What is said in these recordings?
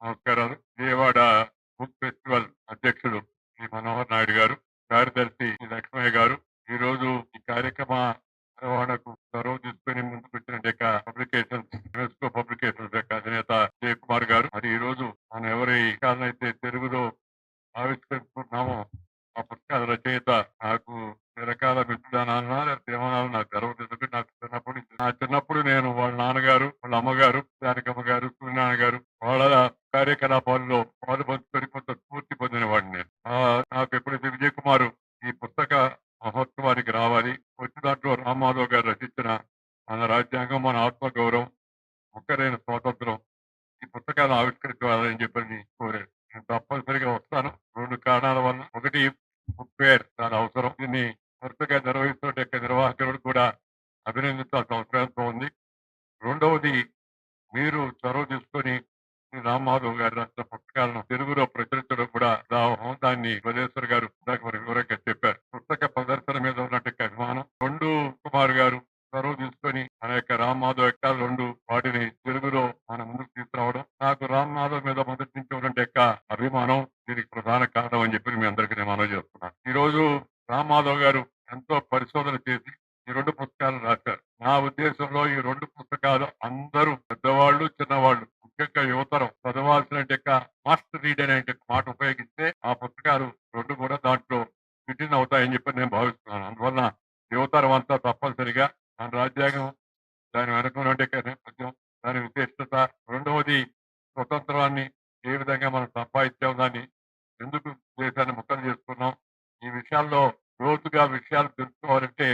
నమస్కారాలు. Vijayawada book festival అధ్యక్షుడు శ్రీ మనోహర్ నాయుడు గారు, కార్యదర్శి శ్రీ లక్ష్మయ్య గారు, ఈ రోజు ఈ కార్యక్రమ నిర్వహణకు చొరవ తీసుకుని ముందుకు వచ్చిన పబ్లికేషన్స్, యునెస్కో పబ్లికేషన్స్ యొక్క అధినేత విజయ్ కుమార్ గారు, మరి ఈ రోజు మనం ఎవరి పుస్తకాలనైతే తెలుగులో ఆవిష్కరిస్తున్నామో ఆ పుస్తకాల రచయిత నాకు రకాల మిత్రుదానాలన్నా లేకపోతే ఏమన్నా నాకు గర్వం, ఎందుకంటే నాకు చిన్నప్పుడు నేను వాళ్ళ నాన్నగారు, వాళ్ళ అమ్మగారు, జానకమ్మ గారు, సూర్యనారాయణ గారు వాళ్ళ కార్యకలాపాల్లో పాలు పంచుకొని కొంత స్ఫూర్తి పొందిన వాడిని నేను. నాకు ఎప్పుడైతే విజయ్ కుమార్ ఈ పుస్తక మహోత్సవానికి రావాలి, వచ్చి దాంట్లో రామాధవ్ గారు రచించిన మన రాజ్యాంగం, మన ఆత్మగౌరవం, ఒక్కరైన స్వాతంత్రం, ఈ పుస్తకాలను ఆవిష్కరించాలని చెప్పని కోరారు. నేను తప్పనిసరిగా వస్తాను. 2 కారణాల వల్ల. ఒకటి, బుక్ ఫేర్ చాలా అవసరం. దీన్ని వరుసగా నిర్వహిస్తున్న నిర్వాహకులు కూడా అభినందించాల్సిన అవసరం ఎంతో ఉంది. రెండవది, మీరు చొరవ తీసుకొని రామ్మాధవ్ గారు రాసిన పుస్తకాలను తెలుగులో ప్రచురించడం కూడా దాన్ని వదేశ్వర్ గారు మరి వివరంగా చెప్పారు. పుస్తక ప్రదర్శన మీద ఉన్నట్టు అభిమానం. కుమార్ గారు చొరవ తీసుకొని మన యొక్క రామ్మాధవ్ యొక్క 2 వాటిని తెలుగులో మన ముందుకు తీసుకురావడం, నాకు రామ్మాధవ్ మీద మొదటి నుంచి ఉన్నట్టు అభిమానం దీనికి ప్రధాన కారణం అని చెప్పి మీ అందరికీ నేను మనవి చేస్తున్నాను. ఈ రోజు రామ్మాధవ్ గారు ఎంతో పరిశోధన చేసి ఈ 2 పుస్తకాలు రాశారు. నా ఉద్దేశంలో ఈ 2 పుస్తకాలు అందరూ పెద్దవాళ్ళు, చిన్నవాళ్ళు, ముఖ్యంగా యువతరం చదవాల్సిన మాస్టర్ రీడ్ అనే మాట ఉపయోగిస్తే ఆ పుస్తకాలు 2 కూడా దాంట్లో ఫిట్ ఇన్ అవుతాయని చెప్పి నేను భావిస్తున్నాను. అందువల్ల యువతరం అంతా తప్పనిసరిగా మన రాజ్యాంగం, దాని వెనుకనుండే నేపథ్యం, దాని విశిష్టత, రెండవది స్వతంత్రాన్ని ఏ విధంగా మనం సంపాదించాం, దాన్ని ఎందుకు దేశాన్ని ముక్కలు చేసుకున్నాం, ఈ విషయాల్లో లోతుగా విషయాలు తెలుసుకోవాలంటే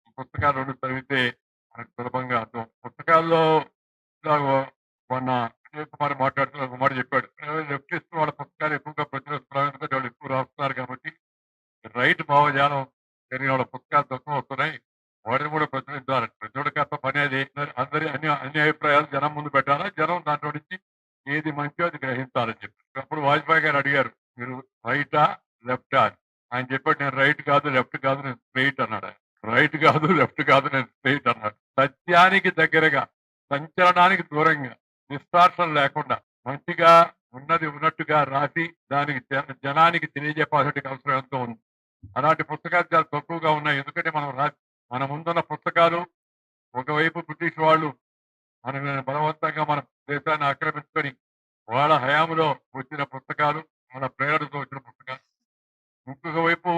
ఈ పుస్తకాలు 2 చదివితే మనకు సులభంగా అర్థం. పుస్తకాల్లో మొన్న విజయ్ కుమార్ మాట్లాడుతూ ఒక మాట చెప్పాడు. లెఫ్టిస్ట్ వాళ్ళ పుస్తకాలు ఎక్కువగా ప్రచురిస్తున్నారు, ఎందుకంటే వాళ్ళు ఎక్కువ రాస్తున్నారు కాబట్టి. రైట్ భావజాలం జరిగిన వాళ్ళ పుస్తకాలు తక్కువ వస్తున్నాయి, వాటిని కూడా ప్రచురించాలి. ప్రచురణ పని అది. అన్ని అభిప్రాయాలు జనం ముందు పెట్టాలా, జనం దాంట్లో నుంచి ఏది మంచో అది గ్రహించాలని చెప్పి. అప్పుడు వాజ్పేయి గారు అడిగారు, మీరు రైటా లెఫ్టా అని. ఆయన చెప్పాడు, నేను రైట్ కాదు, లెఫ్ట్ కాదు, నేను స్ట్రైట్ అన్నాడు. రైట్ కాదు, లెఫ్ట్ కాదు, నేను స్ట్రైట్ అన్నాడు. సత్యానికి దగ్గరగా, సంచలనానికి దూరంగా, నిస్వార్థం లేకుండా మంచిగా ఉన్నది ఉన్నట్టుగా రాసి దానికి జనానికి తెలియజెప్పాల్సిన అవసరం ఎంతో ఉంది. అలాంటి పుస్తకాలు చాలా తక్కువగా ఉన్నాయి. ఎందుకంటే మన ముందున్న పుస్తకాలు ఒకవైపు బ్రిటిష్ వాళ్ళు మన బలవంతంగా మన దేశాన్ని ఆక్రమించుకొని వాళ్ళ హయాంలో వచ్చిన పుస్తకాలు, వాళ్ళ ప్రేరణతో వచ్చిన పుస్తకాలు. ఇంకొక వైపు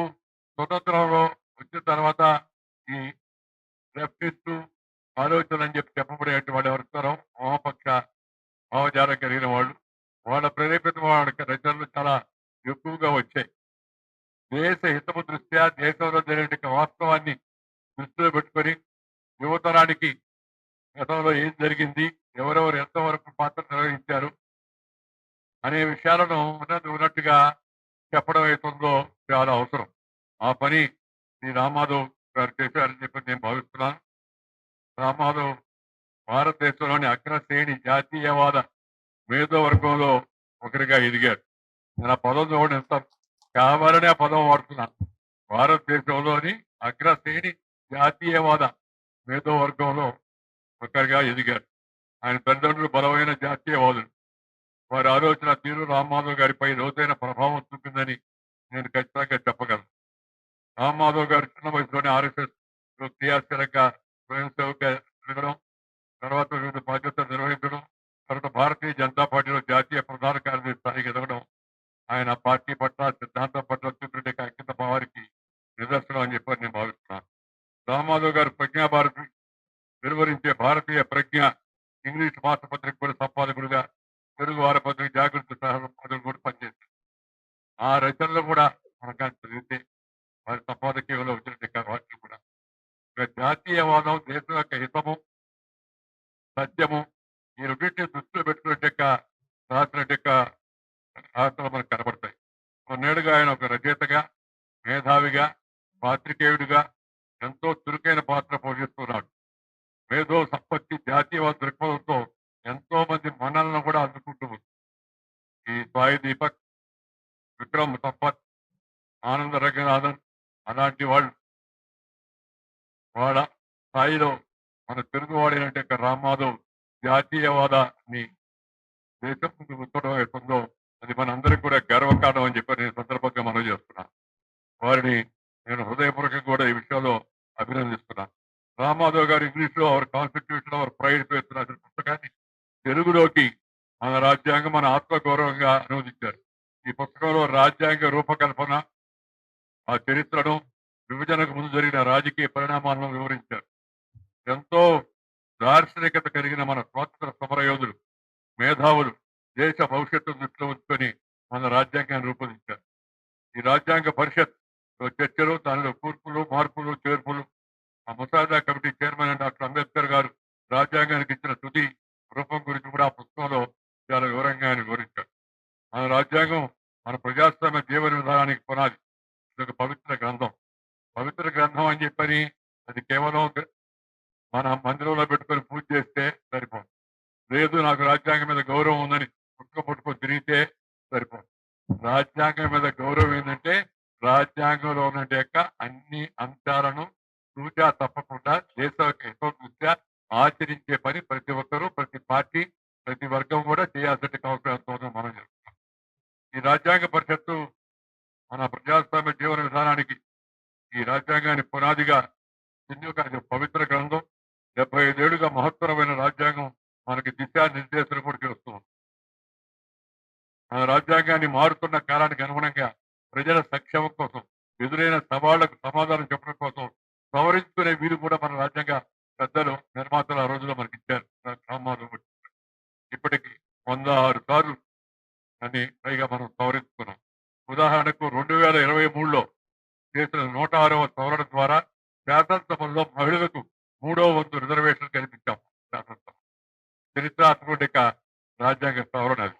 స్వతంత్రంలో వచ్చిన తర్వాత ఈ లెఫ్టిస్టు ఆలోచనలు అని చెప్పబడే వాళ్ళు ఎవరిస్తారో వామపక్ష భావజాలం కలిగిన వాళ్ళు, వాళ్ళ ప్రేరేపిత వాళ్ళ రచనలు చాలా ఎక్కువగా వచ్చాయి. దేశ హితము దృష్ట్యా దేశంలో జరిగిన వాస్తవాన్ని దృష్టిలో పెట్టుకొని యువతరానికి గతంలో ఏం జరిగింది, ఎవరెవరు ఎంతవరకు పాత్ర నిర్వహించారు అనే విషయాలను ఉన్నట్టుగా చెప్పడం అవుతుందో చాలా అవసరం. ఆ పని శ్రీ రామాధవ్ గారు చేశారని చెప్పి నేను భావిస్తున్నాను. రామాధవ్ భారతదేశంలోని అగ్రశ్రేణి జాతీయవాద మేధోవర్గంలో ఒకరిగా ఎదిగారు. నేను ఆ పదం చూడండి, ఎంత కావాలనే ఆ పదం వాడుతున్నాను. భారతదేశంలోని అగ్రశ్రేణి జాతీయవాద మేధోవర్గంలో ఒకరిగా ఎదిగారు. ఆయన తల్లిదండ్రులు బలమైన జాతీయవాదులు. వారి ఆలోచన తీరు రామ్మాధవ్ గారిపై లోతైన ప్రభావం చూపిందని నేను ఖచ్చితంగా చెప్పగలను. రామ్మాధవ్ గారు చిన్న వయసులోనే RSS క్రియాశీలంగా స్వయం సేవగా తిరగడం, తర్వాత వివిధ బాధ్యతలు నిర్వహించడం, తర్వాత భారతీయ జనతా పార్టీలో జాతీయ ప్రధాన కార్యదర్శి స్థాయికి ఎదగడం ఆయన పార్టీ పట్ల, సిద్ధాంతం పట్ల చూపిన అంకిత భావానికి నిదర్శనం అని చెప్పి నేను భావిస్తున్నాను. రామ్మాధవ్ గారు ప్రజ్ఞాభారతి వెలువరించే భారతీయ ప్రజ్ఞ ఇంగ్లీష్ మాసపత్రిక కూడా సంపాదకుడిగా, తెలుగు వారపత్రిక జాగృతి సహసంపాదకుడు కూడా పనిచేశారు. ఆ రచనలు కూడా మనకు చదివితే వారి సంపాదకీయంలో వచ్చిన వాటిని కూడా జాతీయవాదం, దేశం యొక్క హితము, సత్యము, ఈ రెండింటిని దృష్టిలో పెట్టుకునే రాసినట్టు రాష్ట్రాలు మనకు కనబడతాయి. కొన్నేళ్లుగా ఆయన ఒక రచయితగా, మేధావిగా, పాత్రికేయుడిగా ఎంతో చురుకైన పాత్ర పోషిస్తున్నాడు. మేధో సంపత్తి, జాతీయవాద దృక్పథంతో ఎంతో మంది మన్నలను కూడా అందుకుంటూ ఉంది. ఈ సాయి దీపక్, విక్రమ్ సంపత్, ఆనంద రంగనాథన్ అలాంటి వాళ్ళ స్థాయిలో మన తెలుగువాడైనట్టు రామ్మాధవ్ జాతీయవాదాన్ని దేశం ముందు ఉత్తడం గారు ఇంగ్లీష్లో అవర్ కాన్స్టిట్యూషన్ అవర్ ప్రైడ్ పేరు రాసిన పుస్తకాన్ని తెలుగులోకి మన రాజ్యాంగం మన ఆత్మగౌరవంగా అనువదించారు. ఈ పుస్తకంలో రాజ్యాంగ రూపకల్పన, ఆ చరిత్రను, విభజనకు ముందు జరిగిన రాజకీయ పరిణామాలను వివరించారు. ఎంతో దార్శనికత కలిగిన మన స్వాతంత్ర సమర యోధులు, మేధావులు దేశ భవిష్యత్తు దృష్టిలో ఉంచుకొని మన రాజ్యాంగాన్ని రూపొందించారు. ఈ రాజ్యాంగ పరిషత్ చర్చలు, దానిలో కూర్పులు, మార్పులు, చేర్పులు, ఆ ముసాదా కమిటీ చైర్మన్ డాక్టర్ అంబేద్కర్ గారు రాజ్యాంగానికి ఇచ్చిన తుది రూపం గురించి కూడా ఆ పుస్తకంలో చాలా వివరంగా ఆయన వివరించారు. మన రాజ్యాంగం మన ప్రజాస్వామ్య జీవన విధానానికి పునాది. ఇది ఒక పవిత్ర గ్రంథం. పవిత్ర గ్రంథం అని చెప్పని అది కేవలం మన మందిరంలో పెట్టుకొని పూజ చేస్తే సరిపోదు. లేదు నాకు రాజ్యాంగం మీద గౌరవం ఉందని పుస్తకం పట్టుకొని తిరిగితే సరిపోదు. రాజ్యాంగం మీద గౌరవం ఏంటంటే రాజ్యాంగంలో ఉన్న యొక్క అన్ని అంశాలను సూచా తప్పకుండా దేశ హితం దృష్ట్యా ఆచరించే పని ప్రతి ఒక్కరూ, ప్రతి పార్టీ, ప్రతి వర్గం కూడా చేయాల్సిన అవసరం మనం చేస్తాం. ఈ రాజ్యాంగ పరిషత్తు మన ప్రజాస్వామ్య జీవన విధానానికి ఈ రాజ్యాంగాన్ని పునాదిగా అది పవిత్ర గ్రంథం. 75 ఏళ్లుగా మహత్తరమైన రాజ్యాంగం మనకి దిశానిర్దేశం కూడా చేస్తుంది. మన రాజ్యాంగాన్ని మారుతున్న కాలానికి అనుగుణంగా ప్రజల సంక్షేమం కోసం, ఎదురైన సవాళ్లకు సమాధానం చెప్పడం కోసం సవరించుకునే వీరు కూడా మన రాజ్యాంగ పెద్దలు, నిర్మాతలు ఆ రోజుల్లో మనకి ఇచ్చారు. ఇప్పటికి 106 సార్లు అని పైగా మనం సవరించుకున్నాం. ఉదాహరణకు 2023లో చేసిన 106వ సవరణ ద్వారా శాసనసభలో మహిళలకు 3వ వంతు రిజర్వేషన్ కల్పించాం. శాసనసభ చరిత్రాత్మక రాజ్యాంగ సవరణ. అది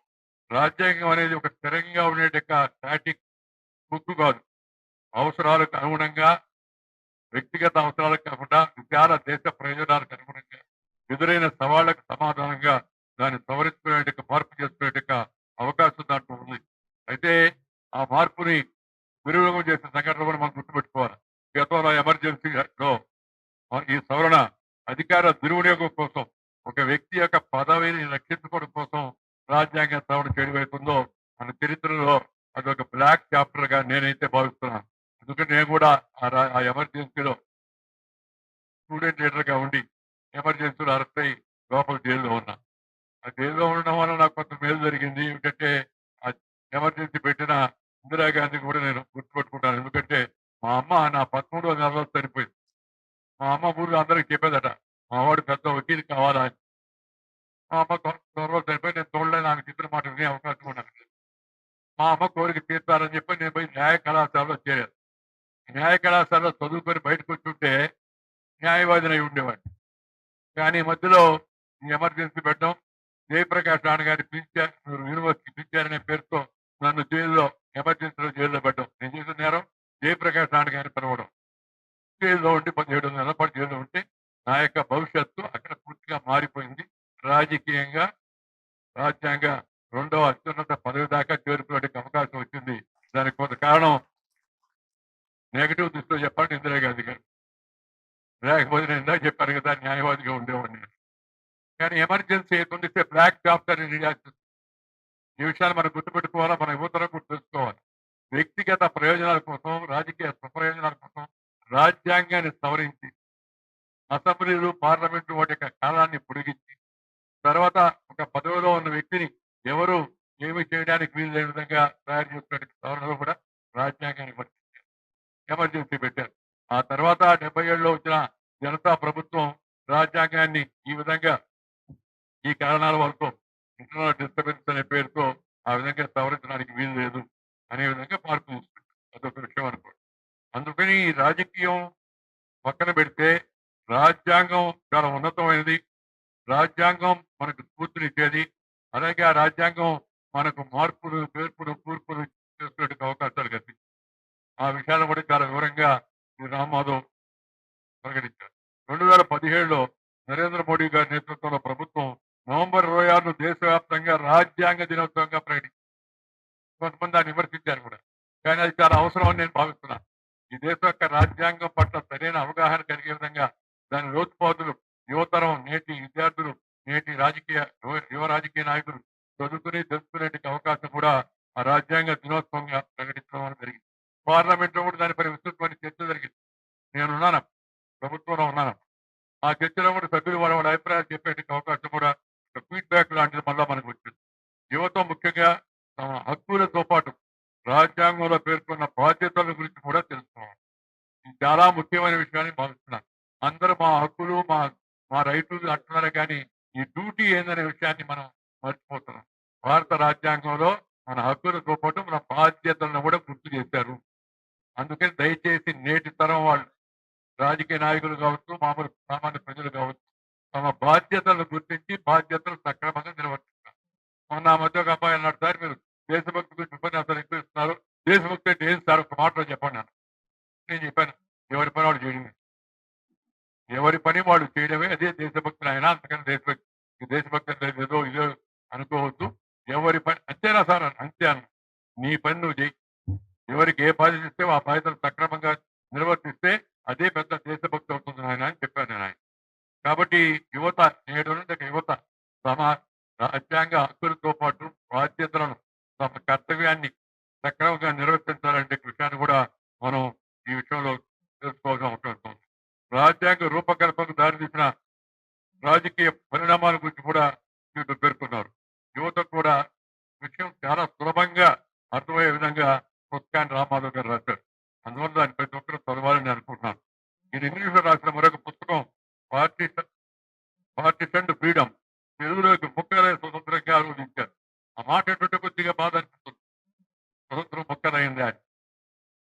రాజ్యాంగం అనేది ఒక స్థిరంగా ఉండే స్టాటిక్ బుక్ కాదు. అవసరాలకు అనుగుణంగా, వ్యక్తిగత అవసరాలకు కాకుండా విశాల దేశ ప్రయోజనాలకు అనుగుణంగా, ఎదురైన సవాళ్లకు సమాధానంగా దాన్ని సవరించుకునే మార్పు చేసుకునే అవకాశం దాంట్లో ఉంది. అయితే ఆ మార్పుని వినియోగం చేసిన సంఘటన కూడా మనం గుర్తుపెట్టుకోవాలి. గతంలో ఎమర్జెన్సీలో ఈ సవరణ అధికార దుర్వినియోగం కోసం, ఒక వ్యక్తి యొక్క పదవిని రక్షించుకోవడం కోసం రాజ్యాంగ సవరణ చేయడమవుతుందో మన చరిత్రలో అదొక బ్లాక్ చాప్టర్ గా నేనైతే భావిస్తున్నాను. ఎందుకంటే నేను కూడా ఆ ఎమర్జెన్సీలో స్టూడెంట్ లీడర్ గా ఉండి ఎమర్జెన్సీలో అరెస్ట్ అయ్యి లోపల జైల్లో ఉన్నా. ఆ జైల్లో ఉండడం వల్ల నాకు కొంత మేలు జరిగింది. ఎందుకంటే ఆ ఎమర్జెన్సీ పెట్టిన ఇందిరాగాంధీ కూడా నేను గుర్తుపెట్టుకుంటాను. ఎందుకంటే మా అమ్మ నా 13వ నెలలో చనిపోయింది. మా అమ్మ ఊరిలో అందరికి చెప్పేదట, మా వాడు పెద్ద వకీలు కావాలా అని. మా అమ్మ త్వరలో చనిపోయి నేను తోడలేని ఆమె చెప్పిన మాట వినే అవకాశం ఉన్నాను. మా అమ్మ కోరిక తీర్చాలని చెప్పి నేను పోయి న్యాయ కళాశాలలో చేరాను. న్యాయ కళాశాలలో చదువుకొని బయటకు వచ్చుంటే న్యాయవాదిని అయి ఉండేవాడిని. కానీ మధ్యలో ఈ ఎమర్జెన్సీ పెట్టడం, జయప్రకాష్ నాన్న గారిని పిలిచారు, యూనివర్సిటీ పిలిచారనే పేరుతో నన్ను జైల్లో, ఎమర్జెన్సీలో జైల్లో పెట్టడం. నేను చేసిన నేరం జయప్రకాష్ నాన్న గారిని పిలవడం. జైల్లో ఉండి 17 నెలల పాటు జైల్లో ఉంటే నా యొక్క భవిష్యత్తు అక్కడ పూర్తిగా మారిపోయింది. రాజకీయంగా రాజ్యాంగ 2వ అత్యున్నత పదవి దాకా చేరుకునే అవకాశం వచ్చింది. దానికి కొంత కారణం నెగటివ్ దృష్టిలో చెప్పండి ఇందిరాగాంధీ గారు. లేకపోతే నేను ఇందాక చెప్పాను కదా న్యాయవాదిగా ఉండేవాడిని. కానీ ఎమర్జెన్సీ ఏదైతే బ్లాక్ చాప్టర్ ఈ విషయాలు మనం గుర్తుపెట్టుకోవాలా, మన యువతరం కూడా తెలుసుకోవాలి. వ్యక్తిగత ప్రయోజనాల కోసం, రాజకీయ స్వప్రయోజనాల కోసం రాజ్యాంగాన్ని సవరించి అసెంబ్లీలు, పార్లమెంటు వాటి యొక్క కాలాన్ని పొడిగించి తర్వాత ఒక పదవిలో ఉన్న వ్యక్తిని ఎవరు ఏమి చేయడానికి వీలు లేని విధంగా తయారు చేసుకునే సవరణలు కూడా రాజ్యాంగాన్ని వర్తించారు. ఎమర్జెన్సీ పెట్టారు. ఆ తర్వాత 77లో వచ్చిన జనతా ప్రభుత్వం రాజ్యాంగాన్ని ఈ విధంగా ఈ కారణాల వరకు ఇంటర్నల్ డిస్టర్బెన్స్ అనే పేరుతో ఆ విధంగా సవరించడానికి వీలు లేదు అనే విధంగా మార్పు తీసుకుంటారు. అదొక విషయం అనుకోండి. అందుకని ఈ రాజకీయం పక్కన పెడితే రాజ్యాంగం చాలా ఉన్నతమైనది. రాజ్యాంగం మనకు స్ఫూర్తినిచ్చేది. అలాగే ఆ రాజ్యాంగం మనకు మార్పులు, చేర్పులు, కూర్పులు చేసుకునే అవకాశాలు కల్పించింది. ఆ విషయాలు కూడా చాలా వివరంగా శ్రీ రామ్మాధవ్ ప్రకటించారు. 2017లో నరేంద్ర మోడీ గారి నేతృత్వంలో ప్రభుత్వం నవంబర్ 26ను దేశవ్యాప్తంగా రాజ్యాంగ దినోత్సవంగా ప్రకటించింది. కొంతమంది దాన్ని విమర్శించారు కూడా. కానీ అది చాలా అవసరం అని నేను భావిస్తున్నాను. ఈ దేశం యొక్క రాజ్యాంగం పట్ల సరైన అవగాహన కలిగే విధంగా దాని లోతుపాతులు యువతరం, నేటి విద్యార్థులు, నేటి యువ రాజకీయ నాయకులు చదువుకుని తెలుసుకునే అవకాశం కూడా ఆ రాజ్యాంగ దినోత్సవంగా ప్రకటించడం జరిగింది. పార్లమెంట్ లో కూడా దానిపై విస్తృతమైన చర్చ జరిగింది. నేనున్నాను, ప్రభుత్వంలో ఉన్నాను. ఆ చర్చలో కూడా సభ్యులు వాళ్ళ వాళ్ళ అభిప్రాయాలు చెప్పేందుకు అవకాశం కూడా ఫీడ్బ్యాక్ లాంటిది మళ్ళా మనకు వచ్చింది. యువత ముఖ్యంగా తమ హక్కులతో పాటు రాజ్యాంగంలో పేర్కొన్న బాధ్యతల గురించి కూడా తెలుసుకోవాలి. ఇది చాలా ముఖ్యమైన విషయాన్ని భావిస్తున్నాను. అందరూ మా హక్కులు, మా మా రైతులు అంటున్నారు కానీ, ఈ డ్యూటీ ఏందనే విషయాన్ని మనం మర్చిపోతున్నాం. భారత రాజ్యాంగంలో మన హక్కులతో పాటు మన బాధ్యతలను కూడా గుర్తు చేశారు. అందుకని దయచేసి నేటి తరం వాళ్ళు రాజకీయ నాయకులు కావచ్చు, మామూలు సామాన్య ప్రజలు కావచ్చు, తమ బాధ్యతలను గుర్తించి బాధ్యతలు సక్రమంగా నిర్వర్తిస్తారు. మొన్న ఆ మధ్య ఒక అబ్బాయి అన్నాడు, సార్ మీరు దేశభక్తి గురించి ఉపన్యాసాలు ఎక్కువ ఇస్తున్నారు. దేశభక్తి అంటే ఏం సార్, ఒక మాటలో చెప్పండి అన్నాడు. నేను చెప్పాను, ఎవరి పని వాళ్ళు చేయడమే. ఎవరి పని వాళ్ళు చేయడమే అదే దేశభక్తులు. ఆయన అంతకన్నా దేశభక్తి, ఈ దేశభక్తి అంటే ఏదో ఇదో అనుకోవద్దు. ఎవరి పని అంతేనా సార్ అంతే అన్న. నీ పని నువ్వు చేయి. ఎవరికి ఏ బాధ్యత ఇస్తే ఆ బాధ్యతలు సక్రమంగా నిర్వర్తిస్తే అదే పెద్ద దేశభక్తి అవుతుంది ఆయన అని చెప్పాను నేను ఆయన. కాబట్టి యువత, నేడు నుండి యువత తమ రాజ్యాంగ హక్కులతో పాటు బాధ్యతలను, తమ కర్తవ్యాన్ని సక్రమంగా నిర్వర్తించాలంటే విషయాన్ని కూడా మనం ఈ విషయంలో తెలుసుకోవాల్సిన అవసరం ఉంది. రాజ్యాంగ రూపకల్పనకు దారితీసిన రాజకీయ పరిణామాల గురించి కూడా మీరు పేర్కొన్నారు. యువతకు కూడా విషయం చాలా సులభంగా అర్థమయ్యే విధంగా పుస్తకాన్ని రామాధవ్ గారు రాశారు. అందువల్ల దాన్ని ప్రతి ఒక్కరూ చదవాలని నేను అనుకుంటున్నాను. ఈయన ఇంగ్లీష్లో రాసిన మరొక పుస్తకం పార్టీస్ అండ్ ఫ్రీడమ్, తెలుగులోకి ముక్కలే స్వతంత్రంగా ఆలోచించారు. ఆ మాట ఏంటంటే కొద్దిగా బాధ అనిపిస్తుంది, స్వతంత్రం ముక్కలైంది అని.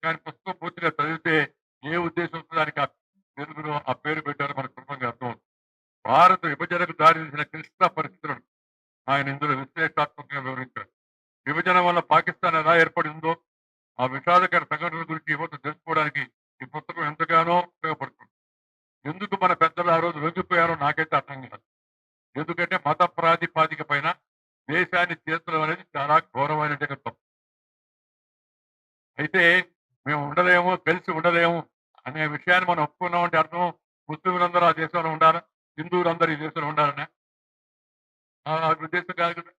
కానీ పుస్తకం పూర్తిగా చదివితే ఏ ఉద్దేశంతో దానికి ఆ తెలుగులో ఆ పేరు పెట్టారో మనకు సులభంగా అర్థమవుతుంది. భారత విభజనకు దారితీసిన క్లిష్ట పరిస్థితులను ఆయన ఇందులో విశ్లేషణాత్మకంగా వివరించారు. విభజన వల్ల పాకిస్తాన్ ఎలా ఏర్పడిందో, ఆ విషాదకర సంఘటనల గురించి యువత తెలుసుకోవడానికి ఈ పుస్తకం ఎంతగానో ఉపయోగపడుతుంది. ఎందుకు మన పెద్దలు ఆ రోజు లొంగిపోయారో నాకైతే అర్థం కాదు. ఎందుకంటే మత ప్రాతిపాదిక పైన దేశాన్ని చేర్చడం అనేది చాలా ఘోరమైన తప్పు. అయితే మేము ఉండలేము, కలిసి ఉండలేము అనే విషయాన్ని మనం ఒప్పుకున్నామంటే అర్థం ముస్లింలందరూ ఆ దేశంలో ఉండాలా, హిందువులందరూ ఈ దేశంలో ఉండాలనే ఆ ఉద్దేశం కాదు కదా.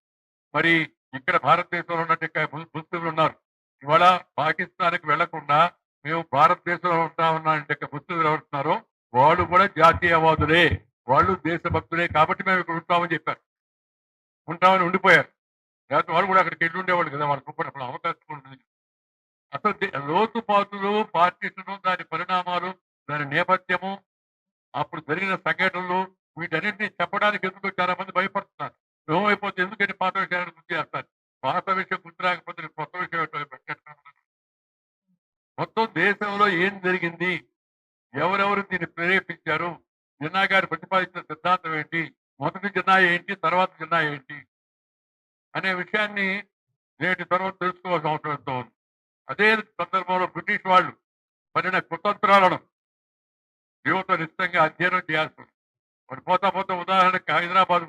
మరి ఇక్కడ భారతదేశంలో ఉన్నట్టు ముస్లింలు ఉన్నారు. ఇవాళ పాకిస్తాన్కి వెళ్లకుండా మేము భారతదేశంలో ఉంటామన్నారంటే ముస్లింలు ఎవరుతున్నారో వాళ్ళు కూడా జాతీయవాదులే, వాళ్ళు దేశభక్తులే. కాబట్టి మేము ఇక్కడ ఉంటామని చెప్పారు, ఉంటామని ఉండిపోయారు. లేకపోతే వాళ్ళు కూడా అక్కడికి వెళ్ళి ఉండేవాళ్ళు కదా, వాళ్ళకి అప్పుడు అవకాశం ఉంటుంది. అసలు లోతుపాతులు, పార్టీషను, దాని పరిణామాలు, దాని నేపథ్యము, అప్పుడు జరిగిన సంఘటనలు, వీటన్నింటినీ చెప్పడానికి ఎందుకు చాలా మంది భయపడుతున్నారు. ఏమైపోతే ఎందుకంటే పాత విషయాలను గుర్తు చేస్తారు. పాత విషయం గుర్తు రాకపోతే కొత్త విషయం మొత్తం దేశంలో ఏం జరిగింది, ఎవరెవరు దీన్ని ప్రేరేపించారు, జిన్నా గారు ప్రతిపాదించిన సిద్ధాంతం ఏంటి, మొదటి జిన్నా ఏంటి, తర్వాత జిన్నా ఏంటి అనే విషయాన్ని నేటి తర్వాత తెలుసుకోవాల్సిన అవసరం ఎంతో ఉంది. అదే సందర్భంలో బ్రిటిష్ వాళ్ళు పడిన కుతంత్రాలను యువత నిశ్చితంగా అధ్యయనం చేయాల్సి ఉంది. మరి పోతా పోతా ఉదాహరణకి హైదరాబాద్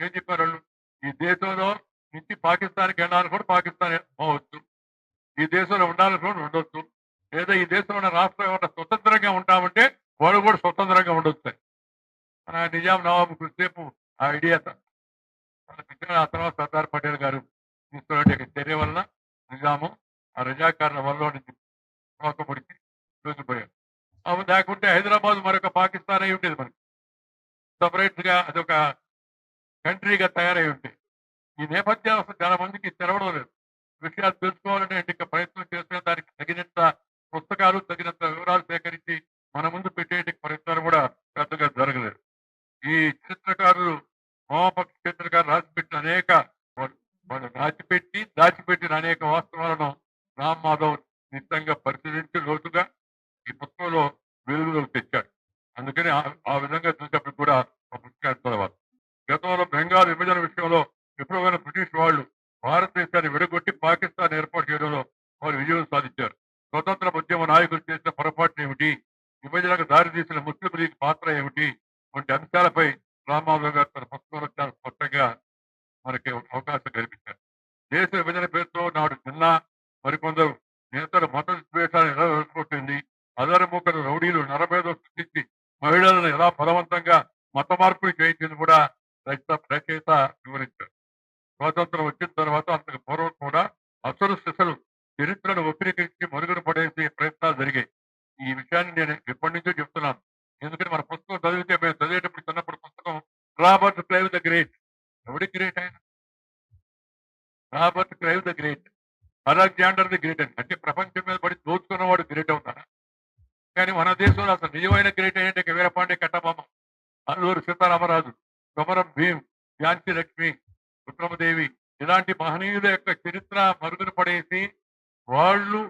ఏం చెప్పారు వాళ్ళు, ఈ దేశంలో నుంచి పాకిస్తాన్కి వెళ్ళాలని కూడా పాకిస్తాన్ పోవచ్చు, ఈ దేశంలో ఉండాలని కూడా ఉండొచ్చు, లేదా ఈ దేశంలో ఉన్న రాష్ట్రం ఏమన్నా స్వతంత్రంగా ఉంటామంటే వాళ్ళు కూడా స్వతంత్రంగా ఉండొచ్చు. నిజాం నవాబు కొద్దిసేపు ఆ ఐడియా ఆ తర్వాత సర్దార్ పటేల్ గారు తీసుకునే చర్య వలన నిజాము ఆ రజాకారుల వల్ల నుంచి తోకముడికి దూసిపోయారు. అవి లేకుంటే హైదరాబాద్ మరొక పాకిస్తాన్ అయి ఉండేది, మనకి సపరేట్ గా అదొక కంట్రీగా తయారై ఉంటాయి. ఈ నేపథ్యం అసలు చాలా మందికి తెలవడం లేదు. విషయాలు తెలుసుకోవాలంటే ఇంకా ప్రయత్నం చేస్తే దానికి తగినంత పుస్తకాలు, తగినంత వివరాలు సేకరించి మన ముందు పెట్టే ప్రయత్నాలు కూడా పెద్దగా జరగలేదు. ఈ చిత్రకారులు, వామపక్ష చిత్రకారులు రాసిపెట్టిన అనేక వాళ్ళు దాచిపెట్టిన అనేక వాస్తవాలను రామ్ మాధవ్ నిశ్చితంగా పరిశీలించి లోతుగా ఈ పుస్తకంలో వెలుగులోకి తెచ్చాడు. అందుకని ఆ విధంగా చూసినప్పుడు కూడా ఆ పుస్తకాన్ని చదవాలి. గతంలో బెంగాల్ విభజన విషయంలో విప్లవమైన బ్రిటిష్ వాళ్ళు భారతదేశాన్ని విడగొట్టి పాకిస్తాన్ ఏర్పాటు చేయడంలో వారు విజయం సాధించారు. స్వతంత్ర ఉద్యమ నాయకులు చేసిన పొరపాట్లు ఏమిటి, విభజనకు దారితీసిన ముస్లిం లీగ్ పాత్ర ఏమిటి వంటి అంశాలపై రామారావు గారు తన పుస్తకంలో చాలా స్పష్టంగా మనకి అవకాశం కల్పించారు. దేశ విభజన పేరుతో నాడు చిన్న మరికొందరు నేతలు మత ద్వేషాన్ని ఎలా ఎదుర్కొంటుంది, అదరముఖరు రౌడీలు నరభేదం సృష్టించి మహిళలను ఎలా బలవంతంగా మత మార్పులు చేయించింది కూడా రచయిత వివరించారు. స్వాతంత్రం వచ్చిన తర్వాత అంతకు పూర్వం కూడా అసలు సిసలు చరిత్రను వక్రీకరించి మరుగున పడేసే ప్రయత్నాలు జరిగాయి. ఈ విషయాన్ని నేను ఎప్పటి నుంచో చెప్తున్నాను. ఎందుకంటే మన పుస్తకం చదివితే మేము చదివే Robert క్రైవ్ the great, Alexander the great అని. అంటే ప్రపంచం మీద పడి దోచుకున్నవాడు గ్రేట్ అవుతారా? కానీ మన దేశంలో అసలు నిజమైన గ్రేట్ ఏంటంటే ఇక వీరపాండే కట్టబొమ్మ, అల్లూరి సీతారామరాజు, కొమరం భీం, ఝాన్సీ లక్ష్మి, రుద్రమదేవి, ఇలాంటి మహనీయుల యొక్క చరిత్ర మరుగున పడేసి వాళ్ళు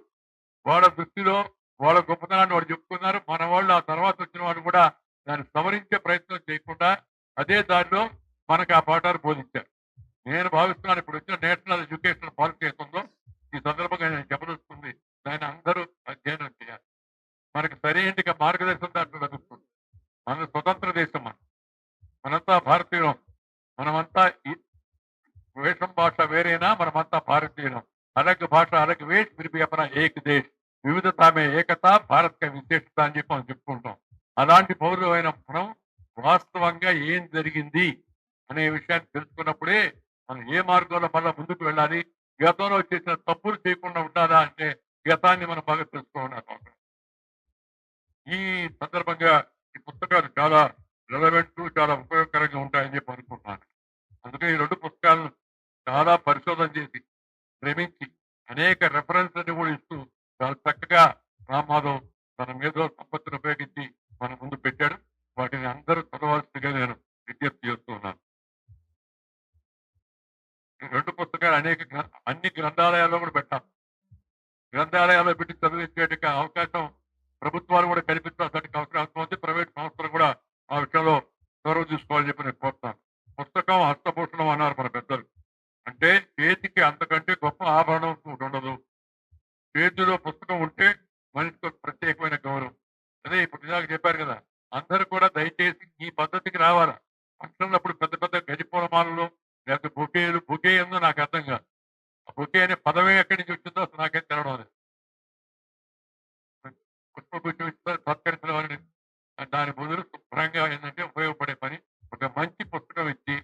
వాళ్ళ దృష్టిలో వాళ్ళ గొప్పతనాన్ని వాళ్ళు చెప్పుకున్నారు. మన వాళ్ళు ఆ తర్వాత వచ్చిన వాళ్ళు కూడా దాన్ని సవరించే ప్రయత్నం చేయకుండా అదే దారిలో మనకు ఆ పాఠాలు బోధించారు. నేను భావిస్తున్నాను ఇప్పుడు వచ్చిన నేషనల్ ఎడ్యుకేషన్ పాలసీ ఉందో ఈ సందర్భంగా నేను చెప్పదలుచుకుంది, దాన్ని అందరూ అధ్యయనం చేయాలి. మనకి సరైన మార్గదర్శనం దాంట్లో లభిస్తుంది. మన స్వతంత్ర దేశం మనంతా భారతీయులం. మనమంతా ఈ వేషం భాష వేరేనా, మనమంతా భారతీయులం. అలగ్ భాష అలగ్ వేష్ ఫిర్ భీ అపనా ఏక్ దేశ్, వివిధతామే ఏకత భారత్ కా విశేషత అని చెప్పి మనం చెప్పుకుంటాం. అలాంటి పౌరులమైన మనం వాస్తవంగా ఏం జరిగింది అనే విషయాన్ని తెలుసుకున్నప్పుడే మనం ఏ మార్గంలో మళ్ళా ముందుకు వెళ్ళాలి, గతంలో చేసిన తప్పులు చేయకుండా ఉండాలా అంటే గతాన్ని మనం బాగా తెలుసుకోవాలి. ఈ సందర్భంగా ఈ పుస్తకాలు చాలా రెలవెంట్, చాలా ఉపయోగకరంగా ఉంటాయని చెప్పి అనుకుంటున్నాను. అందుకే ఈ 2 పుస్తకాలను చాలా పరిశోధన చేసి, ప్రేమించి, అనేక రెఫరెన్స్‌లని కూడా ఇస్తూ చాలా చక్కగా రామ్మాధవ్ తన మేధో సంపత్తిని ఉపయోగించి మన ముందు పెట్టాడు. వాటిని అందరూ చదవాల్సిందిగా నేను విజ్ఞప్తి చేస్తూ ఉన్నాను. ఈ 2 పుస్తకాలు అన్ని గ్రంథాలయాల్లో కూడా పెట్టాలి. గ్రంథాలయాల్లో పెట్టి చదివించేట అవకాశం ప్రభుత్వాలు కూడా కల్పించాల్సిన అవసరం ఉంది. ప్రైవేట్ సంస్థలు కూడా ఆ విషయంలో చొరవ తీసుకోవాలని చెప్పి నేను కోరుతున్నాను. పుస్తకం హస్తభూషణం అన్నారు మన పెద్దలు. అంటే చేతికి అంతకంటే గొప్ప ఆభరణం ఇంకోటి ఉండదు. చేతిలో పుస్తకం ఉంటే మనిషికి ఒక ప్రత్యేకమైన గౌరవం. అదే ఇప్పుడు ఇందాక చెప్పారు కదా, అందరూ కూడా దయచేసి ఈ పద్ధతికి రావాలా. ఫంక్షన్‌లప్పుడు పెద్ద పెద్ద గజపూలమాలలు లేకపోతే బొకే ఏందో నాకు అర్థం కాదు. ఆ బొకే అనే పదమే ఎక్కడి నుంచి వచ్చిందో అసలు నాకేం తెలవడం లేదు. పుష్పగుచ్చం ఇస్తారు సత్కరించడం అని, దాని బదులు శుభ్రంగా ఏంటంటే ఉపయోగపడే పని ఒక మంచి పుస్తకం ఇచ్చి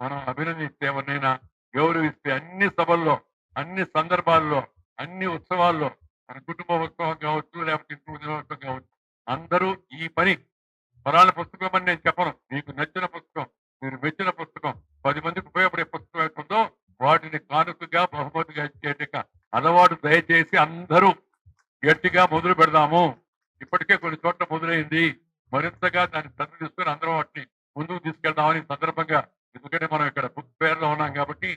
మనం అభినందిస్తే, ఎవరినైనా గౌరవిస్తే అన్ని సభల్లో, అన్ని సందర్భాల్లో, అన్ని ఉత్సవాల్లో, మన కుటుంబ ఉత్సవం కావచ్చు, లేకపోతే ఇంటి ఉత్సవం కావచ్చు, అందరూ ఈ పని ఫలానా పుస్తకం అని నేను చెప్పను. మీకు నచ్చిన పుస్తకం, మీరు మెచ్చిన పుస్తకం, 10 మందికి ఉపయోగపడే పుస్తకం అవుతుందో వాటిని కానుకగా, బహుమతిగా ఇచ్చేట అలవాటు దయచేసి అందరూ గట్టిగా మొదలు పెడదాము. ఇప్పటికే కొన్ని చోట్ల మొదలైంది. మరింతగా దాన్ని శ్రద్ధ తీసుకొని అందరం వాటిని ముందుకు తీసుకెళ్దామని సందర్భంగా, ఎందుకంటే మనం ఇక్కడ బుక్ ఫెయిర్‌లో ఉన్నాం కాబట్టి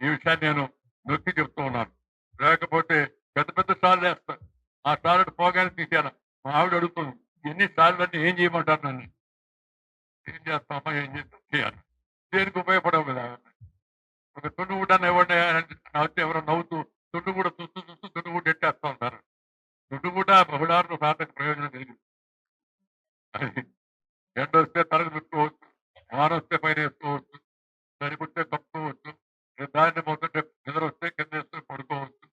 ఈ విషయాన్ని నేను నొక్కి చెప్తూ ఉన్నాను. లేకపోతే పెద్ద పెద్ద స్టాల్‌లేస్తారు. ఆ స్టాల్ పోగానే తీసేయాల. మా ఆవిడ అడుగుతుంది, "ఎన్ని స్టాల్‌లన్నీ ఏం చేయమంటారు నన్ను?" ఏం చేస్తామమ్మా, ఏం చేస్తాం చేయాలి. దేనికి ఉపయోగపడవు కదా! ఒక తుండుగుడ్డని ఇవ్వండి అంటే నవ్వుతే ఎవరో నవ్వుతూ తుండుగుడ్డ చూస్తూ చూస్తూ తుండుగుడ్డ ఎట్టేస్తా ఉంటారు. తుండుగుడ్డ బహుళార్లు సాధక ప్రయోజనం కలిగింది. అది ఎండొస్తే తలకు చుట్టుకోవచ్చు, వానొస్తే పైనేసుకోవచ్చు, సరిపుట్టే కప్పుకోవచ్చు, దాన్ని పోతుంటే నిద్రొస్తే కిందేసుకొని పడుకోవచ్చు,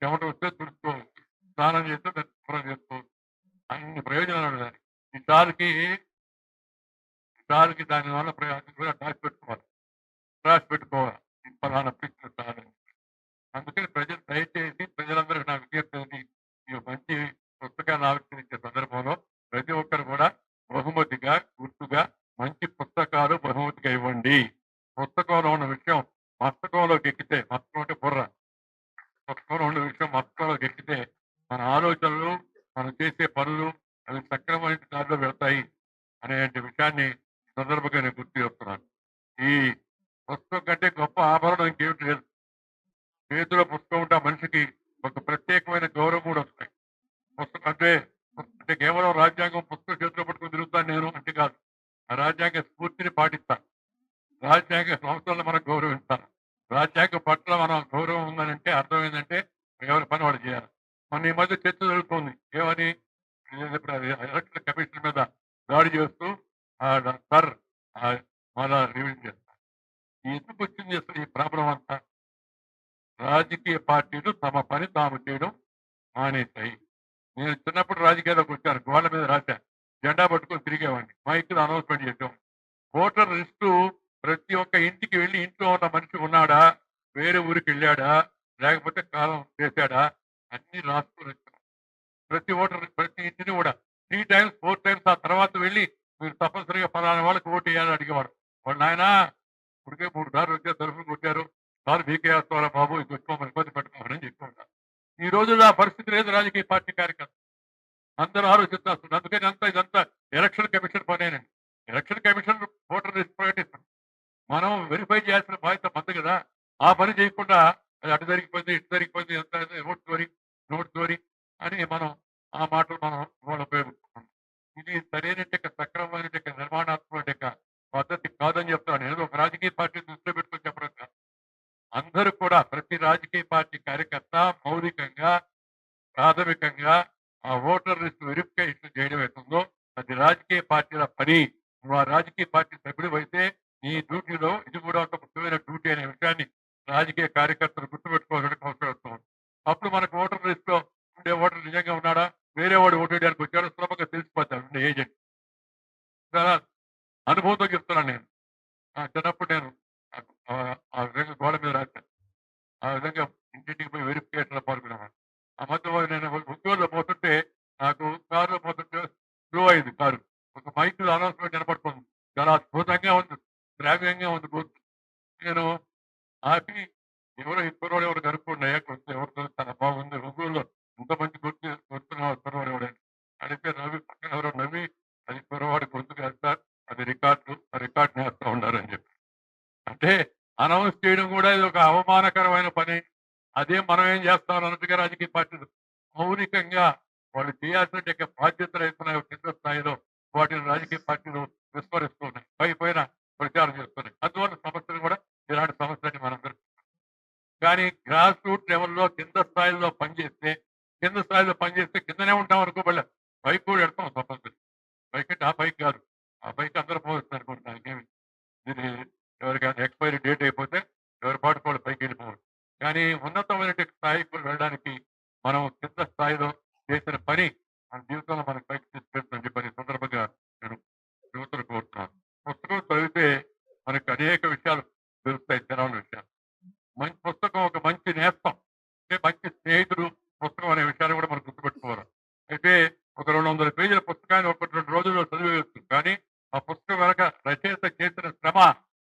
చెమట వస్తే తుడుచుకోవచ్చు, స్నానం చేస్తే దాన్ని శుభ్రం చేసుకోవచ్చు. అన్ని ప్రయోజనాలు ఉన్నాయి. ఈ సార్‌కి దానివల్ల ప్రయోజనం కూడా రాసిపెట్టుకోవాలి. ఈ పలానా పిక్చర్ చాలని. అందుకని దయచేసి ప్రజలందరికీ నా విజ్ఞప్తి ఏంటి, ఈ మంచి పుస్తకాన్ని ఆవిష్కరించే సందర్భంలో ప్రతి ఒక్కరు కూడా బహుమతిగా, గుర్తుగా మంచి పుస్తకాలు బహుమతిగా ఇవ్వండి. పుస్తకంలో ఉన్న విషయం మస్తకంలోకి ఎక్కితే, మస్తకం అంటే బుర్ర. పుస్తకంలో ఉన్న విషయం మస్తకంలోకి ఎక్కితే మన ఆలోచనలు, మనం చేసే పనులు అవి సక్రమమైన దారిలో వెళ్తాయి అనే విషయాన్ని ఈ సందర్భంగా నేను గుర్తు చేస్తున్నాను. ఈ పుస్తకం కంటే గొప్ప ఆభరణం ఇంకేమిటి లేదు. చేతిలో పుస్తకం ఉంటే ఆ మనిషికి ఒక ప్రత్యేకమైన గౌరవం కూడా వస్తాయి. పుస్తకం అంటే అంటే కేవలం రాజ్యాంగం పుస్తకం చేతిలో పట్టుకొని తిరుగుతాను నేను అంటే కాదు. ఆ రాజ్యాంగ స్ఫూర్తిని పాటిస్తాను. రాజ్యాంగ సంస్థలను మనం గౌరవిస్తాను. రాజ్యాంగం పట్ల మనం గౌరవం ఉందనంటే అర్థం ఏంటంటే ఎవరి పని వాడు చేయాలి. మన ఈ మధ్య చర్చ జరుగుతుంది. ఏమని, ఎలక్షన్ కమిషన్ మీద దాడి చేస్తూ సార్ మళ్ళా రివ్యూ చేస్తారు. ఎందుకు వచ్చింది అసలు ఈ ప్రాబ్లం అంతా? రాజకీయ పార్టీలు తమ పని తాము చేయడం మానేశాయి. నేను చిన్నప్పుడు రాజకీయాల్లోకి వచ్చాను. గోడల మీద రాశాను. జెండా పట్టుకొని తిరిగేవాడిని. మైకులో అనౌన్స్‌మెంట్ చేసేవాడిని. ఓటర్ లిస్టు ప్రతి ఒక్క ఇంటికి వెళ్లి ఇంట్లో ఉన్న మనిషి ఉన్నాడా? వేరే ఊరికెళ్ళాడా? లేకపోతే కాలం చేశాడా? అన్నీ రాసుకొని వచ్చాను. ప్రతి ఇంటిని కూడా 3 టైమ్స్, 4 టైమ్స్ ఆ తర్వాత వెళ్లి మీరు తప్పనిసరిగా ఫలానా వాళ్ళకి ఓటేయాలని అడిగేవాడు. వాళ్ళు నాయనా ఇప్పటికే 3 సార్లు వచ్చారు, తలుపులు కొట్టారు. సార్ మీకే వేస్తారా బాబు ఇది వచ్చి ఇబ్బంది పెట్టుకోమని చెప్పి ఉంటారు. ఈ రోజుల్లో ఆ పరిస్థితి లేదు రాజకీయ పార్టీ కార్యకర్త. అందరూ ఆలోచిస్తున్నారు. అందుకని ఇదంతా ఎలక్షన్ కమిషన్ పనేనండి. ఎలక్షన్ కమిషన్ ఓటర్ లిస్ట్ ప్రకటిస్తుంది. మనం వెరిఫై చేయాల్సిన బాధ్యత మంది కదా! ఆ పని చేయకుండా అది అటు జరిగిపోయింది, ఇటు జరిగిపోయింది, ఎంత ఓటు చోరీ, నోటు చోరీ అని మనం ఆ మాటలు మనం ఇవాళ ఉపయోగిస్తున్నాం. ఇది సక్రమమైన నిర్మాణాత్మక పద్ధతి కాదని చెప్తాను. ఏదో ఒక రాజకీయ పార్టీ దృష్టిలో పెట్టుకొని చెప్పడం కాదు. అందరూ కూడా ప్రతి రాజకీయ పార్టీ కార్యకర్త మౌలికంగా, ప్రాథమికంగా ఆ ఓటర్ లిస్ట్ వెరిఫికేషన్ చేయడం అవుతుందో అది రాజకీయ పార్టీల పని. నువ్వు ఆ రాజకీయ పార్టీ సభ్యుడివైతే నీ డ్యూటీలో ఇది కూడా ఒక ముఖ్యమైన డ్యూటీ అనే విషయాన్ని రాజకీయ కార్యకర్తలు గుర్తుపెట్టుకోవాల్సిన అవసరం వస్తుంది. అప్పుడు మనకు ఓటర్ లిస్ట్ లో ఉండే ఓటర్ నిజంగా ఉన్నాడా, వేరే వాడు ఓటు వేయడానికి వచ్చాడో సులభంగా తెలిసిపోతాడు ఉండే ఏజెంట్. చాలా అనుభవంతో చెప్తున్నాను నేను. చిన్నప్పుడు నేను ఆ విధంగా గోడ మీద రాశాను. ఆ విధంగా ఇంటింటికి పోయి వెరిఫికేషన్ లో పాల్గొనేవాడిని. ఆ మధ్య నేను ఉద్యోగంలో పోతుంటే నాకు కారులో పోతుంటే స్లో అయింది కారు. ఒక మైక్ అనౌన్స్మెంట్ వినపడుతుంది. చాలా అద్భుతంగా ఉంది. శ్రావ్యంగా ఉంది గొంతు. నేను ఆపి ఈ కుర్రోడు ఎవరు కనుక్కున్నాయా కొంచెం ఎవరితో చాలా బాగుంది. ఒంగోలులో ఇంత మంచి గొంతున్న కుర్రోడు ఎవడని అడిగితే నవ్వి పక్కన ఎవరో నవ్వి అది కుర్రవాడి గొంతు కాదు సార్ అది రికార్డ్ నేస్తా ఉన్నారని చెప్పి. అంటే అనౌన్స్ చేయడం కూడా ఇది ఒక అవమానకరమైన పని. అదే మనం ఏం చేస్తాం అన్నట్టుగా రాజకీయ పార్టీలు మౌలికంగా వాళ్ళు చేయాల్సిన బాధ్యతలు అవుతున్నాయి కింద స్థాయిలో వాటిని రాజకీయ పార్టీలు విస్మరిస్తున్నాయి. పైన ప్రచారం చేస్తున్నాయి. అందువల్ల సమస్యలు కూడా ఇలాంటి సమస్యలని మనందరం కానీ గ్రాస్ రూట్ లెవెల్లో కింద స్థాయిలో పనిచేస్తే కిందనే ఉంటాం అనుకోబడలే పైకి కూడా వెళ్తాం తప్పనిసరి. పైకి ఆ పైకి కాదు. ఆ పైకి అందరూ పోవచ్చు అనుకోండి నాకేమి ఇది ఎవరికైనా ఎక్స్పైరీ డేట్ అయిపోతే ఎవరి పాటు వాళ్ళు పైకి వెళ్ళిపోవచ్చు. కానీ ఉన్నతమైన స్థాయికి వెళ్ళడానికి మనం కింద స్థాయిలో చేసిన పని మన జీవితంలో మనకి పైకి తీసుకెళ్తుందని చెప్పని సందర్భంగా నేను యువతను కోరుతున్నాను. పుస్తకం చదివితే మనకి అనేక విషయాలు తెలుస్తాయి. తెలవని విషయాలు. మంచి పుస్తకం ఒక మంచి నేస్తం అంటే మంచి స్నేహితుడు పుస్తకం అనే విషయాన్ని కూడా మనం గుర్తుపెట్టుకోవాలి. అయితే ఒక 200 పేజీల పుస్తకాన్ని 1-2 రోజుల్లో చదివేయచ్చు. కానీ ఆ పుస్తకం వెనక రచయిత చేసిన శ్రమ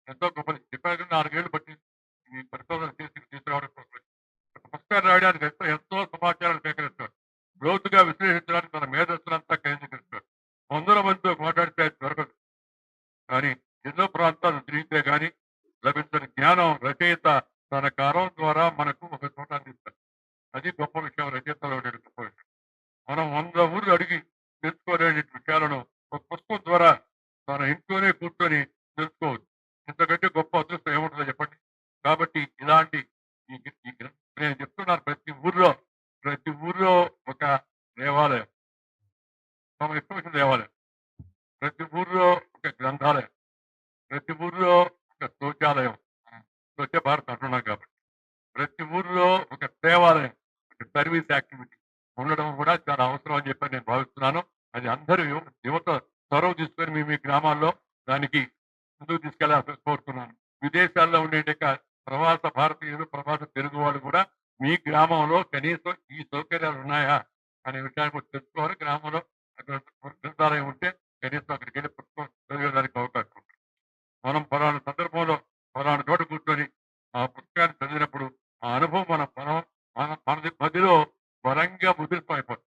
ఎంతో గొప్పది. చెప్పారు 4 ఏళ్ళు పట్టింది ఈ పరిశోధన తీసుకురావడం కోసం. ఒక పుస్తకాన్ని రాయడానికి ఎంతో సమాచారాన్ని సేకరిస్తాడు. లోతుగా విశ్లేషించడానికి తన మేధస్సులంతా కేంద్రీకరిస్తాడు. 100 మందితో మాట్లాడితే అది దొరకదు. కానీ ఎన్నో ప్రాంతాలు తిరిగితే గాని లభించిన జ్ఞానం రచయిత తన కాలం ద్వారా మనకు ఒక చోట అందిస్తారు. అది గొప్ప విషయం రచయితలో గొప్ప విషయం. మనం 100 ఊర్లు అడిగి తెలుసుకోలేని విషయాలను ఒక పుస్తకం ద్వారా మన ఇంట్లోనే కూర్చొని తెలుసుకోవచ్చు. ఇంతకంటే గొప్ప అదృష్టం ఏముంటుందో చెప్పండి. కాబట్టి ఇలాంటి నేను చెప్తున్నాను ప్రతి ఊర్లో ఒక దేవాలయం, ఇష్టమైన దేవాలయం, ప్రతి ఊర్లో ఒక గ్రంథాలయం, ప్రతి ఊర్లో ఒక శౌచాలయం, స్వచ్ఛ భారత్ అంటున్నాం కాబట్టి ప్రతి ఊర్లో ఒక దేవాలయం, ఒక సర్వీస్ యాక్టివిటీ ఉండడం కూడా చాలా అవసరం అని చెప్పి నేను భావిస్తున్నాను. అది అందరూ యువత చొరవ తీసుకొని మీ గ్రామాల్లో దానికి ముందుకు తీసుకెళ్లాలని కోరుతున్నాను. విదేశాల్లో ఉండే ప్రవాస భారతీయులు, ప్రవాస తెలుగు వాళ్ళు కూడా మీ గ్రామంలో కనీసం ఈ సౌకర్యాలు ఉన్నాయా అనే విషయాన్ని కూడా తెలుసుకోవాలి. గ్రామంలో అక్కడ గ్రంథాలయం ఉంటే కనీసం అక్కడికి వెళ్ళి పుస్తకం చదివేదానికి అవకాశం ఉంటుంది. మనం పలానా సందర్భంలో పలానా చోట కూర్చొని ఆ పుస్తకాన్ని చదివినప్పుడు ఆ అనుభవం మనది మధ్యలో బలంగా ముద్రితమైపోతుంది.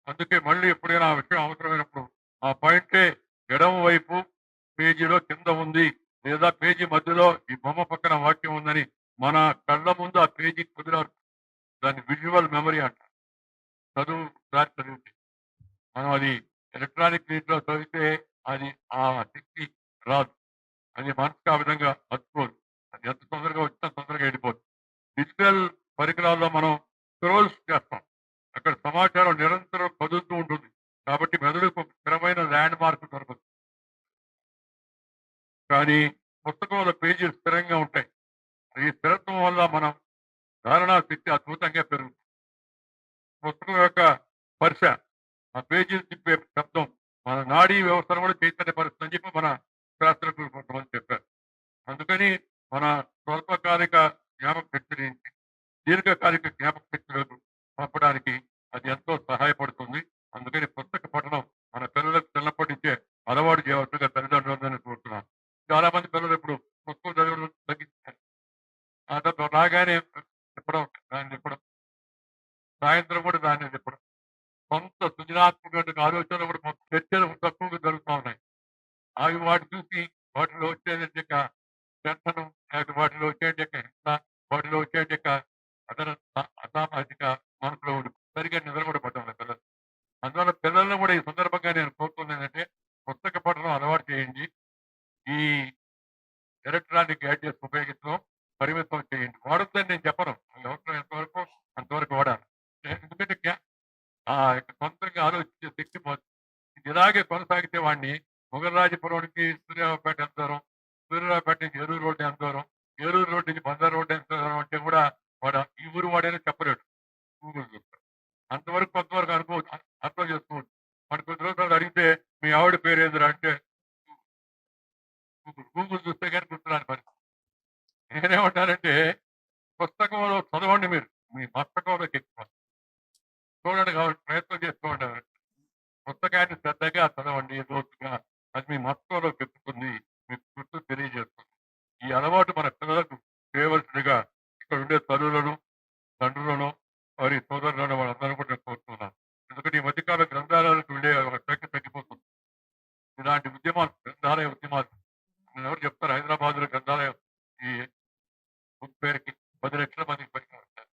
అందుకే మళ్ళీ ఎప్పుడైనా ఆ విషయం అవసరమైనప్పుడు ఆ పాయింటే ఎడమ వైపు పేజీలో కింద ఉంది లేదా పేజీ మధ్యలో ఈ బొమ్మ పక్కన వాక్యం ఉందని మన కళ్ళ ముందు ఆ పేజీ కుదిరారు. దాన్ని విజువల్ మెమరీ అంటారు. చదివితే మనం అది ఎలక్ట్రానిక్ దీంట్లో చదివితే అది ఆ శక్తి రాదు. అది మనసుకు ఆ విధంగా హత్తుకోదు. అది ఎంత తొందరగా వచ్చినా తొందరగా వెళ్ళిపోతుంది. డిజిటల్ పరికరాల్లో మనం స్క్రోల్స్ చేస్తాం. అక్కడ సమాచారం నిరంతరం కదులుతూ ఉంటుంది. కాబట్టి మెదడుకు ఒక స్థిరమైన ల్యాండ్ మార్క్ దొరకదు. కానీ పుస్తకంలో పేజీలు స్థిరంగా ఉంటాయి. ఈ స్థిరత్వం వల్ల మనం ధారణా శక్తి అద్భుతంగా పెరుగుతుంది. పుస్తకం యొక్క స్పర్శ, ఆ పేజీలు తిప్పే శబ్దం మన నాడీ వ్యవస్థను కూడా చైతన్యపరుస్తుంది అని చెప్పి మన శాస్త్రజ్ఞులు కొంతమంది చెప్పారు. అందుకని మన స్వల్పకాలిక జ్ఞాపక శక్తిని దీర్ఘకాలిక జ్ఞాపక శక్తులకు పంపడానికి అది ఎంతో సహాయపడుతుంది. అందుకని పుస్తక పఠనం మన పిల్లలకు చిన్నప్పటి నుంచే అలవాటు చేయవలసిగా తల్లిదండ్రులందరినీ కోరుతున్నాను. చాలా మంది పిల్లలు ఇప్పుడు పుస్తకం చదవడం తగ్గించారు. ఆ ఉదయాన్నే తిప్పడం, దాన్ని తిప్పడం, సాయంత్రం కూడా దాన్ని తిప్పడం. సొంత సృజనాత్మకమైన ఆలోచనలు కూడా మొత్తం చర్చలు తక్కువగా జరుగుతా ఉన్నాయి. అవి వాటి చూసి వాటిలో వచ్చేది యొక్క చెత్తను, లేకపోతే వాటిలో వచ్చేటి యొక్క హింస, వాటిలో వచ్చేటి యొక్క అదన అసామాజిక మనసులో ఉండి సరిగ్గా నిద్ర కూడా పట్టడం లేదు పిల్లలు. అందువల్ల పిల్లల్ని కూడా ఈ సందర్భంగా నేను కోరుతుంది ఏంటంటే పుస్తక పఠనం అలవాటు చేయండి. ఈ ఎలక్ట్రానిక్ గ్యాడ్జెట్స్ ఉపయోగించడం పరిమితం చేయండి. వాడొద్దని నేను చెప్పను. మీ అవసరం ఎంతవరకు అంతవరకు వాడాలి. ఎందుకంటే యొక్క సొంతంగా ఆలోచించే శక్తి పోతుంది. ఇది ఇలాగే కొనసాగితే వాడిని మొగల్రాజపురానికి సూర్యారావుపేట ఎంత దూరం, సూర్యారావుపేట నుంచి ఏలూరు రోడ్డు ఎంత దూరం, ఏలూరు రోడ్డు నుంచి బందర్ రోడ్డు ఎంత దూరం అంటే కూడా వాడు ఈ ఊరు వాడైనా చెప్పలేడు. గూగుల్ చూస్తాడు. అంతవరకు కొంతవరకు అర్థం చేసుకోవచ్చు. మన కొద్ది రోజులు అడిగితే మీ ఆవిడ పేరు ఏందిరా అంటే గూగుల్ చూస్తే కానీ గుర్తురాని పరిస్థితి. నేనేమంటానంటే పుస్తకంలో చదవండి మీరు. మీ మస్తకంలోకి ఎక్కువ చూడండి కాబట్టి ప్రయత్నం చేసుకోండి. పుస్తకాన్ని శ్రద్ధగా చదవండి లోతుగా. అది మీ మస్తకంలోకి ఎక్కుతుంది. మీకు గుర్తు తెలియజేస్తుంది. ఈ అలవాటు మన పిల్లలకు చేయవలసిందిగా ఇక్కడ ఉండే తల్లులను, తండ్రులను, వారి సోదరులను వాళ్ళందరూ కూడా నేను కోరుతున్నాను. ఎందుకంటే ఈ మధ్యకాల గ్రంథాలయాలకు వెళ్ళే ఒక సంఖ్య తగ్గిపోతుంది. ఇలాంటి ఉద్యమాలు, గ్రంథాలయ ఉద్యమాలు ఎవరు చెప్తారు హైదరాబాద్లో గ్రంథాలయం ఈ బుక్ పేరుకి 10 లక్షల మందికి పైగా ఉంటారు.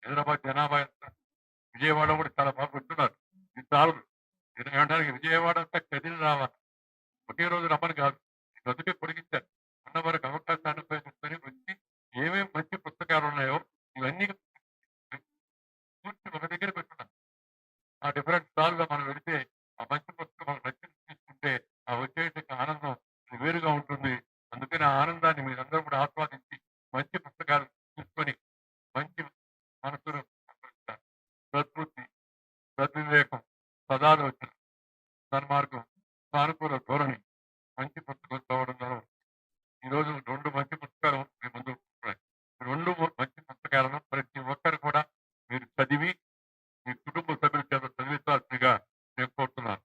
హైదరాబాద్ జనాభా ఎంత? విజయవాడ కూడా చాలా బాగా పెడుతున్నారు. ఇది చాలదు. నేను ఏమంటానికి విజయవాడ అంతా కదిలి రావాలి. ఒకే రోజు రమ్మని కాదు. అందుకే పొడిగించారు. అన్న వరకు అవకాశాన్ని ఉపయోగించుకొని వచ్చి ఏమేమి మంచి పుస్తకాలు ఉన్నాయో ఇవన్నీ కూర్చుని ఒక దగ్గర పెట్టున్నాం. ఆ డిఫరెంట్ స్టాల్లో మనం వెళితే ఆ మంచి పుస్తకం మనకు నచ్చింది తీసుకుంటే ఆ వచ్చే ఆనందం వేరుగా ఉంటుంది. అందుకని ఆ ఆనందాన్ని మీరందరూ కూడా ఆస్వాదించి మంచి పుస్తకాలు తీసుకొని మంచి మనసును సద్బుద్ధి, సద్వివేకం, సదాలోచన, సన్మార్గం, సానుకూల ధోరణి మంచి పుస్తకం చదవడం ద్వారా ఈరోజు 2 మంచి పుస్తకాలు మీ ముందు ఉన్నాయి. 2 మంచి పుస్తకాలను ప్రతి ఒక్కరు కూడా మీరు చదివి మీ కుటుంబ సభ్యుల చేత చదివించాల్సిందిగా నేను కోరుతున్నాను.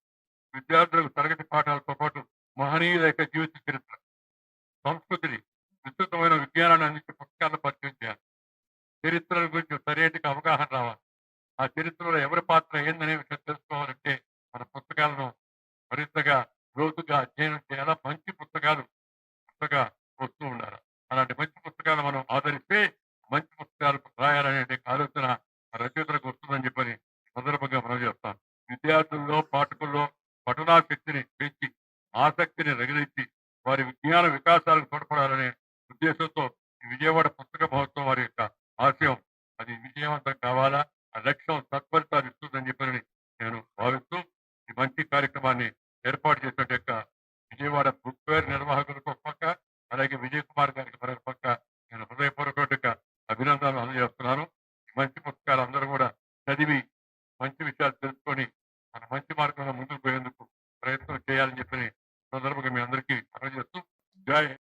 విద్యార్థులకు తరగతి పాఠాలతో పాటు మహనీయుల యొక్క జీవిత చరిత్ర, సంస్కృతిని, విస్తృతమైన విజ్ఞానాన్ని అందించే పుస్తకాలను పరిచయం చేయాలి. చరిత్రల గురించి సరైన అవగాహన రావాలి. ఆ చరిత్రలో ఎవరి పాత్ర ఏందనే విషయం తెలుసుకోవాలంటే మన పుస్తకాలను మరింతగా లోతుగా అధ్యయనం చేయాలా. మంచి పుస్తకాలు కొత్తగా వస్తూ ఉండాలి. అలాంటి మంచి పుస్తకాలు మనం ఆదరిస్తే మంచి పుస్తకాలు రాయాలనే ఆలోచన రచయితలకు వస్తుందని చెప్పని సందర్భంగా మనం చేస్తాం. విద్యార్థుల్లో, పాఠకుల్లో పఠనాశక్తిని పెంచి ఆసక్తిని రగిలించి వారి విజ్ఞాన వికాసాలకు తోడ్పడాలనే ఉద్దేశంతో ఈ విజయవాడ పుస్తక మహోత్సవం వారి యొక్క ఆశయం అది విజయవంతం కావాలా, ఆ లక్ష్యం సత్ఫలితాలు ఇస్తుందని చెప్పని నేను భావిస్తూ ఈ మంచి కార్యక్రమాన్ని ఏర్పాటు చేసినట్టు యొక్క విజయవాడ బుక్ ఫేర్ నిర్వాహకులకు ఒక పక్క, అలాగే విజయ్ కుమార్ గారికి మరొక పక్క నేను హృదయపూర్వక అభినందనలు అందజేస్తున్నాను. మంచి పుస్తకాలు అందరూ కూడా చదివి